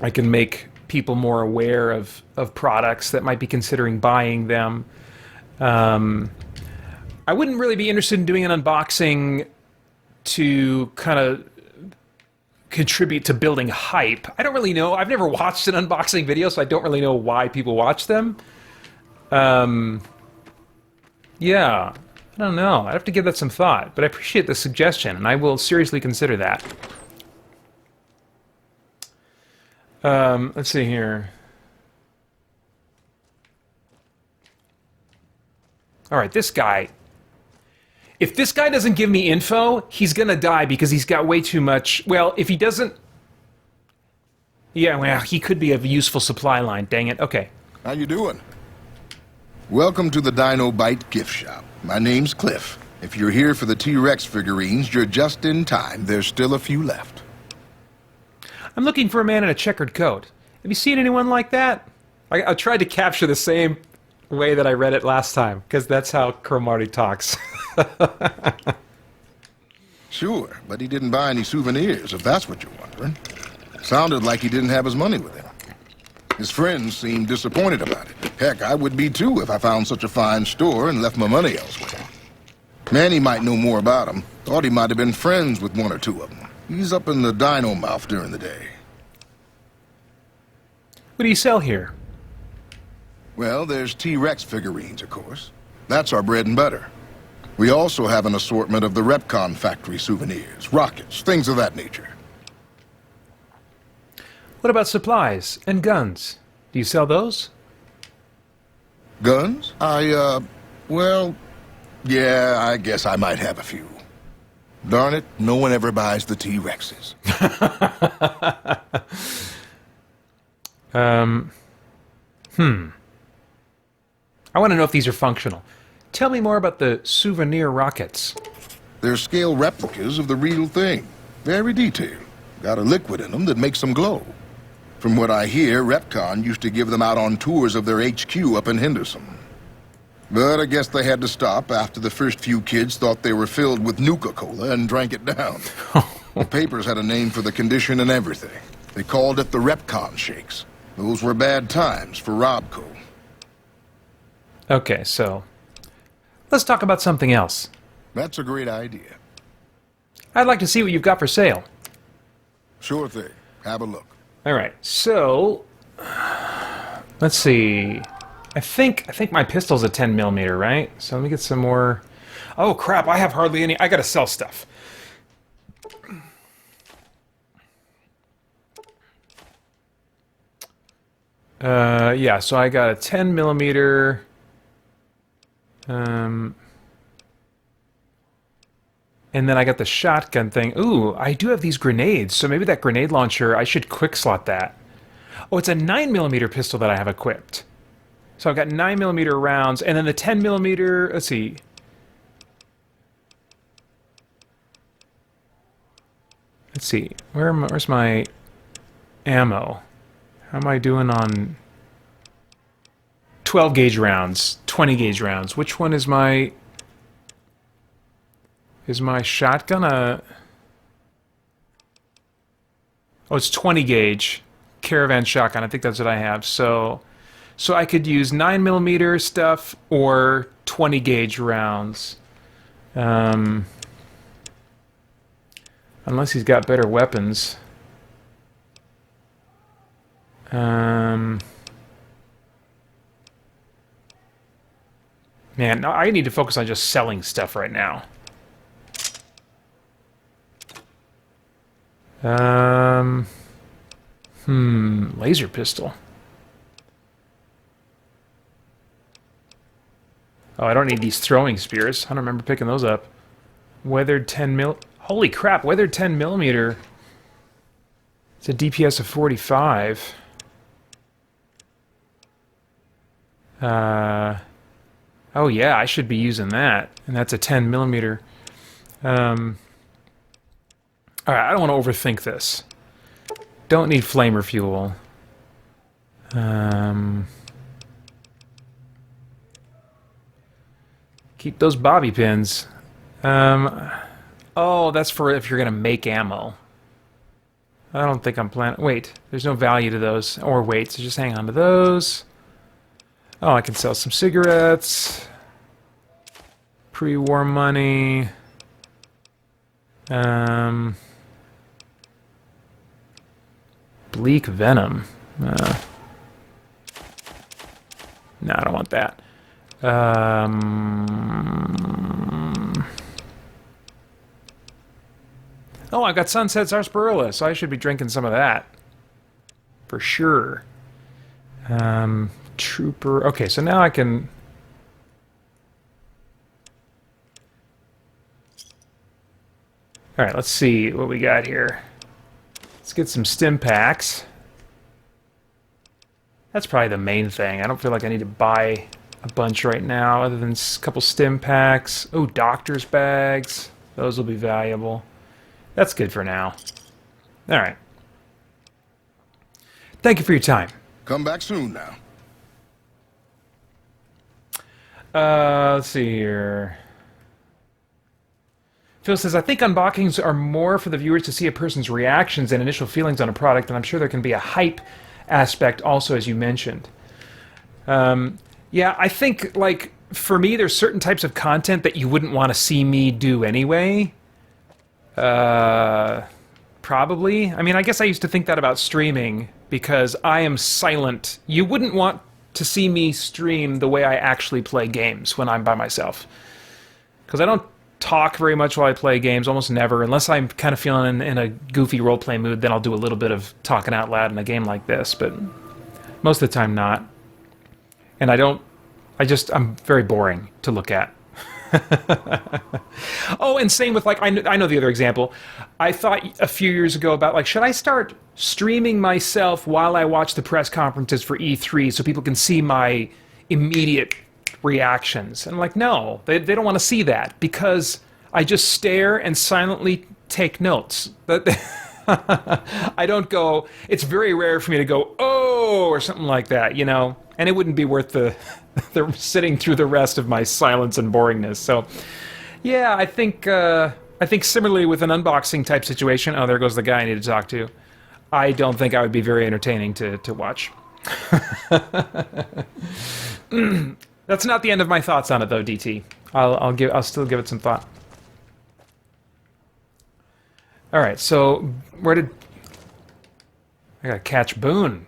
I can make people more aware of products that might be considering buying them. I wouldn't really be interested in doing an unboxing to kind of contribute to building hype. I don't really know. I've never watched an unboxing video, so I don't really know why people watch them. Yeah, I don't know. I'd have to give that some thought, but I appreciate the suggestion, and I will seriously consider that. Let's see here. All right, this guy. If this guy doesn't give me info, he's gonna die because he's got way too much. Well, if he doesn't... Yeah, well, he could be a useful supply line. Dang it. Okay.
How you doing? Welcome to the Dino Bite gift shop. My name's Cliff. If you're here for the T-Rex figurines, you're just in time. There's still a few left.
I'm looking for a man in a checkered coat. Have you seen anyone like that? I tried to capture the same way that I read it last time, because that's how Cromartie talks.
Sure, but he didn't buy any souvenirs, if that's what you're wondering. Sounded like he didn't have his money with him. His friends seemed disappointed about it. Heck, I would be too if I found such a fine store and left my money elsewhere. Manny might know more about him. Thought he might have been friends with one or two of them. He's up in the dino mouth during the day.
What do you sell here?
Well, there's T-Rex figurines, of course. That's our bread and butter. We also have an assortment of the Repcon factory souvenirs, rockets, things of that nature.
What about supplies and guns? Do you sell those?
Guns? Well, yeah, I guess I might have a few. Darn it, no one ever buys the T-Rexes.
I want to know if these are functional. Tell me more about the souvenir rockets.
They're scale replicas of the real thing. Very detailed. Got a liquid in them that makes them glow. From what I hear, Repcon used to give them out on tours of their HQ up in Henderson. But I guess they had to stop after the first few kids thought they were filled with Nuka-Cola and drank it down. The papers had a name for the condition and everything. They called it the Repcon shakes. Those were bad times for Robco.
Okay, so let's talk about something else.
That's a great idea.
I'd like to see what you've got for sale.
Sure thing. Have a look.
All right, so let's see. I think my pistol's a 10mm, right? So let me get some more. Oh crap! I have hardly any. I gotta sell stuff. Yeah. So I got a 10mm. And then I got the shotgun thing. Ooh, I do have these grenades, so maybe that grenade launcher, I should quick slot that. Oh, it's a 9mm pistol that I have equipped. So I've got 9mm rounds, and then the 10mm, let's see. Let's see, where's my ammo? How am I doing on 12 gauge rounds, 20 gauge rounds? Which one is my... Is my shotgun a... Oh, it's 20 gauge caravan shotgun. I think that's what I have. So I could use 9mm stuff or 20 gauge rounds. Unless he's got better weapons. Man, I need to focus on just selling stuff right now. Laser pistol. Oh, I don't need these throwing spears. I don't remember picking those up. Weathered 10mm. Holy crap, weathered 10mm. It's a DPS of 45. Oh yeah, I should be using that, and that's a 10 millimeter. All right, I don't want to overthink this. Don't need flamer fuel. Keep those bobby pins. Oh, that's for if you're gonna make ammo. I don't think I'm planning. Wait, there's no value to those or weight, so just hang on to those. Oh, I can sell some cigarettes. Pre-war money. Bleak venom. No, I don't want that. Oh, I've got Sunset Sarsaparilla, so I should be drinking some of that. For sure. Trooper. Okay, so now I can... Alright, let's see what we got here. Let's get some stim packs. That's probably the main thing. I don't feel like I need to buy a bunch right now other than a couple stim packs. Oh, doctor's bags. Those will be valuable. That's good for now. Alright. Thank you for your time.
Come back soon now.
Let's see here. Phil says, I think unboxings are more for the viewers to see a person's reactions and initial feelings on a product, and I'm sure there can be a hype aspect also, as you mentioned. Yeah, I think, like, for me, there's certain types of content that you wouldn't want to see me do anyway. Probably. I mean, I guess I used to think that about streaming, because I am silent. You wouldn't want to see me stream the way I actually play games when I'm by myself. Because I don't talk very much while I play games, almost never, unless I'm kind of feeling in a goofy roleplay mood, then I'll do a little bit of talking out loud in a game like this, but most of the time not. And I'm very boring to look at. Oh, and same with, like, I know the other example. I thought a few years ago about, like, should I start streaming myself while I watch the press conferences for E3 so people can see my immediate reactions? And I'm like, no, they don't want to see that, because I just stare and silently take notes. I don't go, it's very rare for me to go, oh, or something like that, you know? And it wouldn't be worth the sitting through the rest of my silence and boringness. So, yeah, I think similarly with an unboxing type situation, oh, there goes the guy I need to talk to. I don't think I would be very entertaining to watch. That's not the end of my thoughts on it, though, DT. I'll still give it some thought. All right, so where did I gotta catch Boone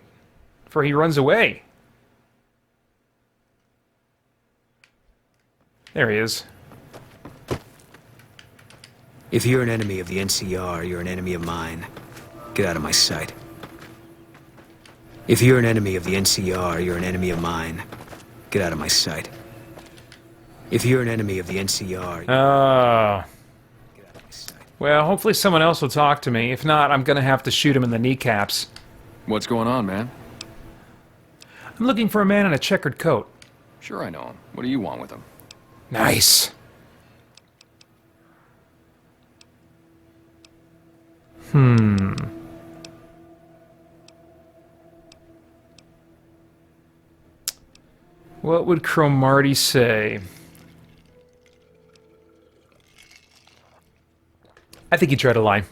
before he runs away? There he is.
If you're an enemy of the NCR, you're an enemy of mine. Get out of my sight. If you're an enemy of the NCR, you're an enemy of mine. Get out of my sight. If you're an enemy of the NCR...
Oh.
Get out of my sight.
Well, hopefully someone else will talk to me. If not, I'm gonna have to shoot him in the kneecaps.
What's going on, man?
I'm looking for a man in a checkered coat.
Sure I know him. What do you want with him?
Nice. What would Cromarty say? I think he'd try to lie.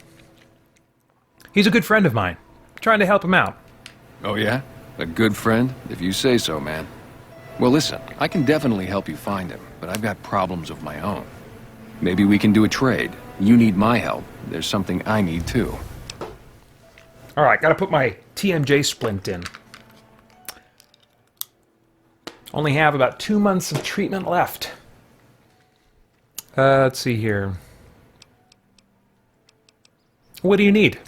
He's a good friend of mine. I'm trying to help him out.
Oh yeah? A good friend? If you say so, man. Well, listen, I can definitely help you find him, but I've got problems of my own. Maybe we can do a trade. You need my help. There's something I need too.
Alright, gotta put my TMJ splint in. Only have about 2 months of treatment left. Let's see here. What do you need?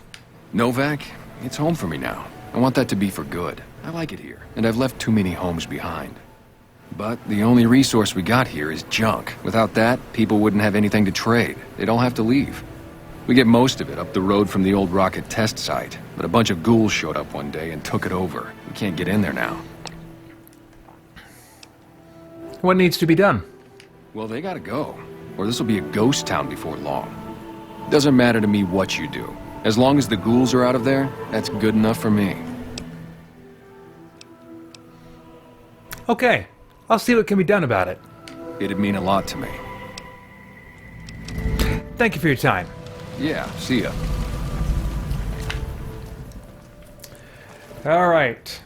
Novak, it's home for me now. I want that to be for good. I like it here, and I've left too many homes behind. But the only resource we got here is junk. Without that, people wouldn't have anything to trade. They'd all have to leave. We get most of it up the road from the old rocket test site, but a bunch of ghouls showed up one day and took it over. We can't get in there now.
What needs to be done?
Well, they gotta go, or this will be a ghost town before long. Doesn't matter to me what you do. As long as the ghouls are out of there, that's good enough for me.
Okay, I'll see what can be done about it.
It'd mean a lot to me.
Thank you for your time.
Yeah, see ya.
All right.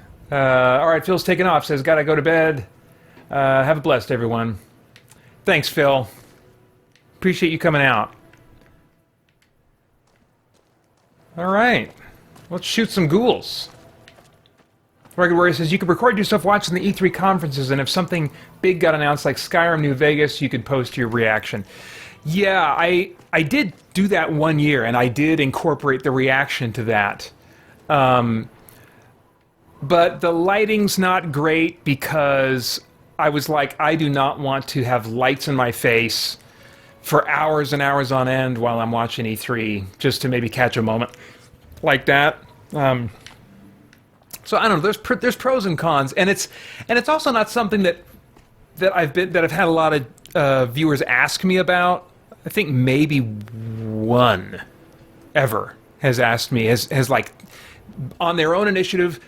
Phil's taking off. Says, gotta go to bed. Have a blessed, everyone. Thanks, Phil. Appreciate you coming out. All right. Let's shoot some ghouls. Rugged Warrior says, you could record yourself watching the E3 conferences, and if something big got announced like Skyrim New Vegas, you could post your reaction. Yeah, I did do that one year, and I did incorporate the reaction to that. But the lighting's not great because I was like, I do not want to have lights in my face for hours and hours on end while I'm watching E3, just to maybe catch a moment like that. So I don't know. There's pros and cons, and it's also not something that I've had a lot of viewers ask me about. I think maybe one ever has asked me, has like on their own initiative,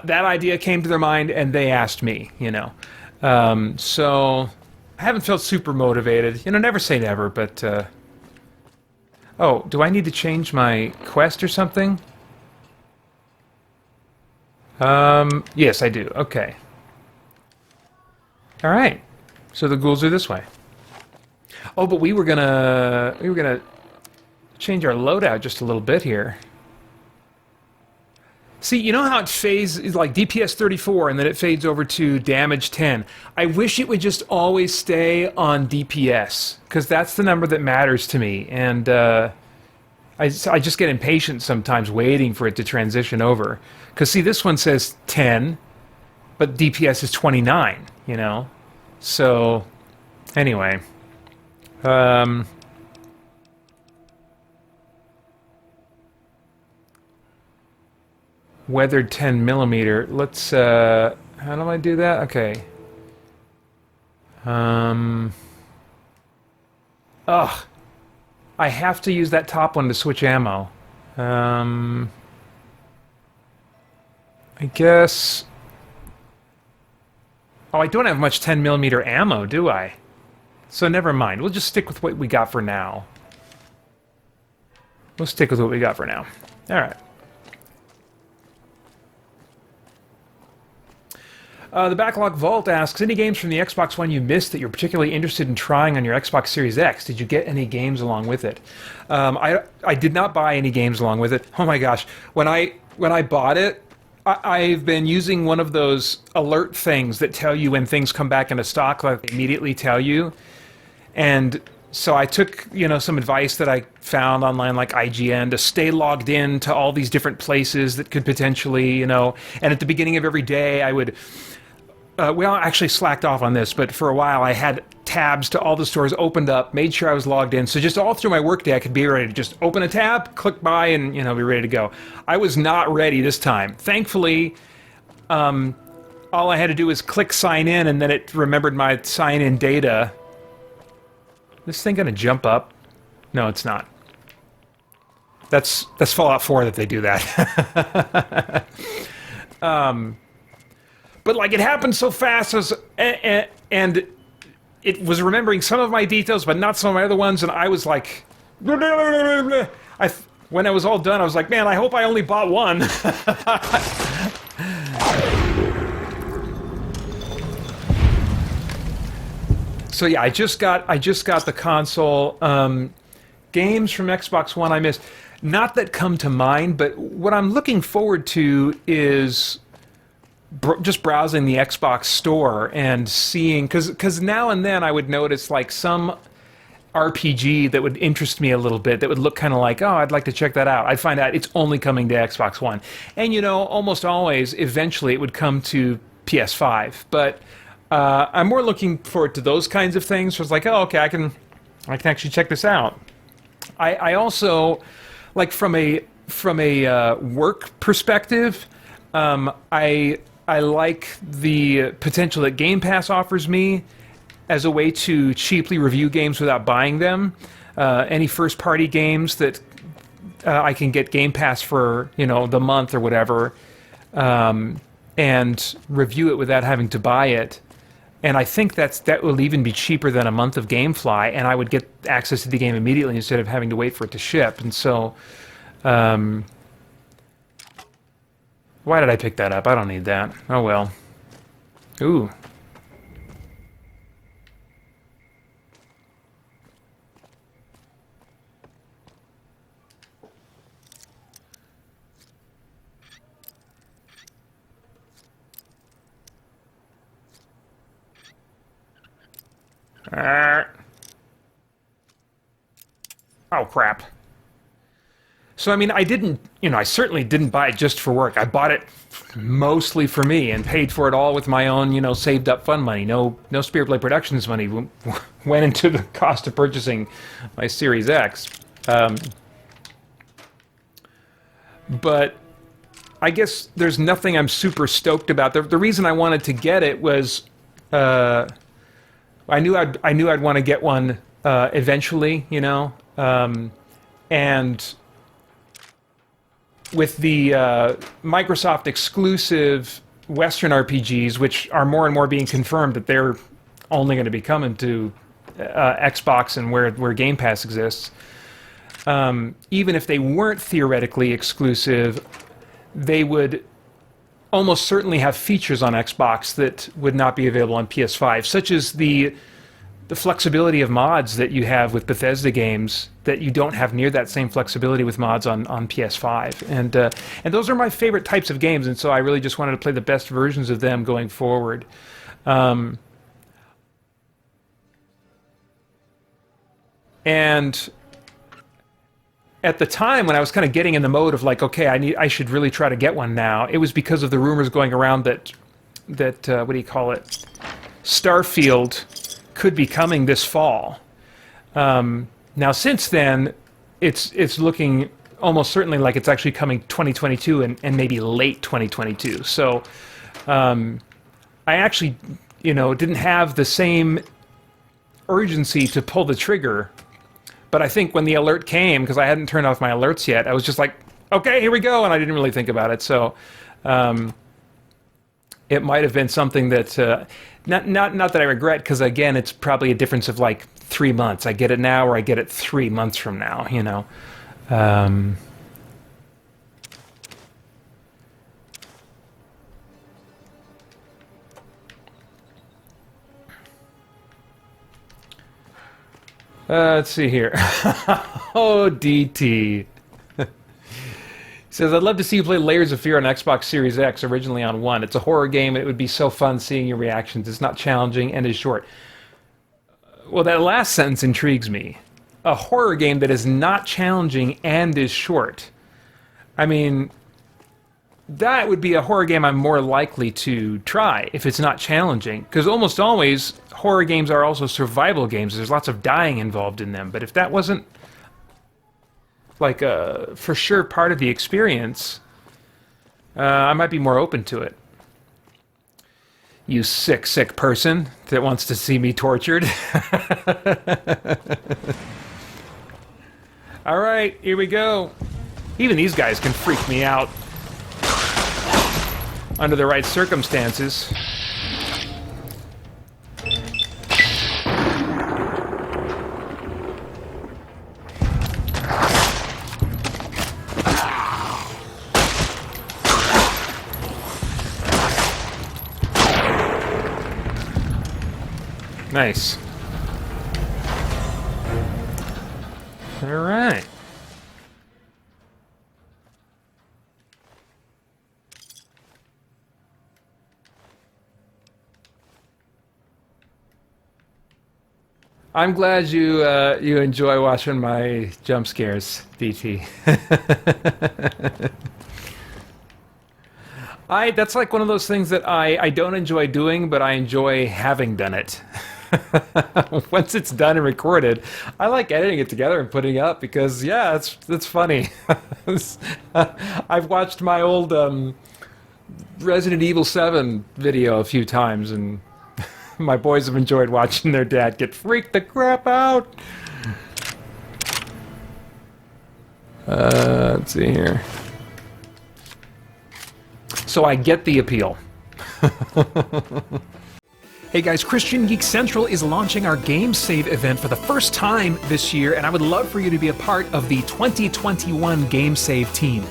that idea came to their mind and they asked me, you know. So I haven't felt super motivated. You know, never say never, but oh, do I need to change my quest or something? Yes, I do. Okay. All right. So the ghouls are this way. Oh, but we were gonna change our loadout just a little bit here. See, you know how it fades, like DPS 34, and then it fades over to damage 10. I wish it would just always stay on DPS, because that's the number that matters to me. And I just get impatient sometimes waiting for it to transition over. Because, see, this one says 10, but DPS is 29, you know? So, anyway. Weathered 10 millimeter. Let's, how do I do that? Okay. Ugh. I have to use that top one to switch ammo. I guess... Oh, I don't have much 10 millimeter ammo, do I? So never mind. We'll just stick with what we got for now. We'll stick with what we got for now. Alright. The Backlog Vault asks, any games from the Xbox One you missed that you're particularly interested in trying on your Xbox Series X? Did you get any games along with it? I did not buy any games along with it. Oh my gosh. When I bought it, I've been using one of those alert things that tell you when things come back into stock, like they immediately tell you. And so I took, you know, some advice that I found online, like IGN, to stay logged in to all these different places that could potentially, you know, and at the beginning of every day I would... well, I actually slacked off on this, but for a while I had tabs to all the stores opened up, made sure I was logged in, so just all through my workday I could be ready to just open a tab, click buy, and, you know, be ready to go. I was not ready this time. Thankfully, all I had to do was click sign in, and then it remembered my sign-in data. This thing gonna jump up? No, it's not. That's Fallout 4 that they do that. But like it happened so fast, and it was remembering some of my details, but not some of my other ones, and I was like, when I was all done, I was like, man, I hope I only bought one. So yeah, I just got the console. Games from Xbox One I missed, not that come to mind, but what I'm looking forward to is just browsing the Xbox store and seeing, because now and then I would notice like some RPG that would interest me a little bit, that would look kind of like, oh, I'd like to check that out. I'd find out it's only coming to Xbox One. And, you know, almost always, eventually it would come to PS5. But I'm more looking forward to those kinds of things. So it's like, oh, okay, I can actually check this out. I also, like from a work perspective, I like the potential that Game Pass offers me, as a way to cheaply review games without buying them. Any first-party games that I can get Game Pass for, the month or whatever, and review it without having to buy it. And I think that will even be cheaper than a month of GameFly, and I would get access to the game immediately instead of having to wait for it to ship. And so, why did I pick that up? I don't need that. Oh well. Ooh. Oh, crap. So, I mean, I certainly didn't buy it just for work. I bought it mostly for me and paid for it all with my own, saved up fun money. No Spirit Blade Productions money went into the cost of purchasing my Series X. But I guess there's nothing I'm super stoked about. The reason I wanted to get it was I knew I'd want to get one eventually, and with the Microsoft exclusive Western RPGs, which are more and more being confirmed that they're only going to be coming to Xbox and where Game Pass exists, even if they weren't theoretically exclusive, they would almost certainly have features on Xbox that would not be available on PS5, such as the flexibility of mods that you have with Bethesda games that you don't have near that same flexibility with mods on PS5. And those are my favorite types of games, and so I really just wanted to play the best versions of them going forward. And at the time when I was kind of getting in the mode of like, okay, I should really try to get one now, it was because of the rumors going around that what do you call it? Starfield could be coming this fall. Now, since then, it's looking almost certainly like it's actually coming 2022 and maybe late 2022. So I actually, didn't have the same urgency to pull the trigger. But I think when the alert came, because I hadn't turned off my alerts yet, I was just like, okay, here we go, and I didn't really think about it. So it might have been something that, not that I regret, because again, it's probably a difference of like 3 months. I get it now or I get it 3 months from now, Let's see here. Oh, DT. Says, I'd love to see you play Layers of Fear on Xbox Series X, originally on One. It's a horror game, and it would be so fun seeing your reactions. It's not challenging and is short. Well, that last sentence intrigues me. A horror game that is not challenging and is short. I mean, that would be a horror game I'm more likely to try if it's not challenging. Because almost always, horror games are also survival games. There's lots of dying involved in them. But if that wasn't like a for sure part of the experience, I might be more open to it. You sick person that wants to see me tortured. All right, here we go. Even these guys can freak me out under the right circumstances. Nice. All right. I'm glad you enjoy watching my jump scares, DT. That's like one of those things that I don't enjoy doing, but I enjoy having done it. Once it's done and recorded, I like editing it together and putting it up because, yeah, it's funny. I've watched my old Resident Evil 7 video a few times, and My boys have enjoyed watching their dad get freaked the crap out. Let's see here. So I get the appeal. Hey guys, Christian Geek Central is launching our Game Save event for the first time this year, and I would love for you to be a part of the 2021 Game Save team.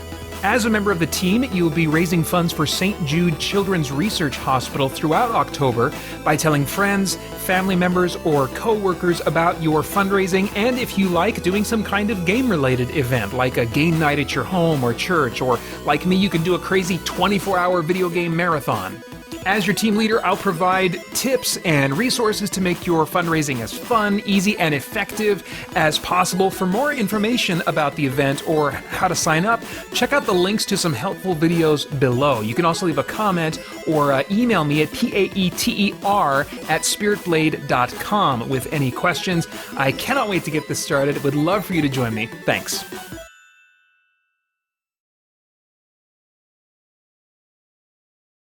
As a member of the team, you will be raising funds for St. Jude Children's Research Hospital throughout October by telling friends, family members, or co-workers about your fundraising, and if you like, doing some kind of game-related event, like a game night at your home or church, or like me, you can do a crazy 24-hour video game marathon. As your team leader, I'll provide tips and resources to make your fundraising as fun, easy, and effective as possible. For more information about the event or how to sign up, check out the links to some helpful videos below. You can also leave a comment or email me at paeter@spiritblade.com with any questions. I cannot wait to get this started. Would love for you to join me. Thanks.